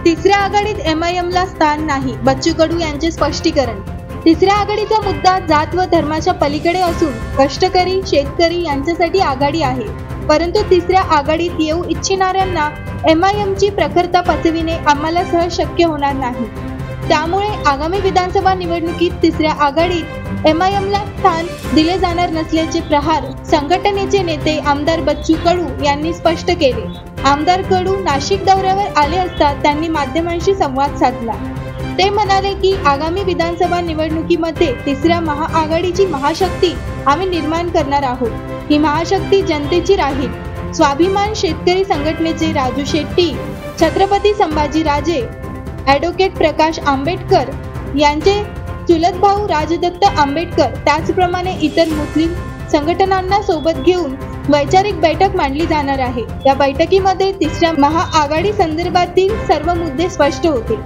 तिसऱ्या आघाडीत MIMला स्थान नाही, बच्चू कडू यांचे स्पष्टीकरण। तिसऱ्या आघाडीचा मुद्दा जात व धर्माच्या पलीकडे असून कष्टकरी शेतकरी यांच्यासाठी आघाडी आहे, परंतु तिसऱ्या आघाडीत येऊ इच्छिणाऱ्यांना MIMची प्रखरता पचविणे आम्हाला सहज शक्य होणार नाही। त्यामुळे आगामी विधानसभा निवडणुकीत तिसऱ्या आघाडीत MIMला स्थान दिले जाणार नसल्याचे प्रहार संघटनेचे नेते आमदार बच्चू कडू यांनी स्पष्ट केले। आमदार कडू नाशिक दौऱ्यावर आले असता त्यांनी माध्यमांशी संवाद साधला। ते म्हणाले की आगामी विधानसभा निवडणुकीमध्ये तिसऱ्या महाआघाडीची महाशक्ती आम्ही निर्माण करणार आहोत। ही महाशक्ती जनतेची राहील। स्वाभिमान शेतकरी संघटनेचे राजू शेट्टी, छत्रपती संभाजीराजे, ॲडव्होकेट प्रकाश आंबेडकर यांचे चुलत भाऊ राजदत्त आंबेडकर, त्याचप्रमाणे इतर मुस्लिम संघटनांना सोबत घेऊन वैचारिक बैठक मांडली जाणार आहे। या बैठकीमध्ये तिसऱ्या महाआघाडी संदर्भातील सर्व मुद्दे स्पष्ट होतील।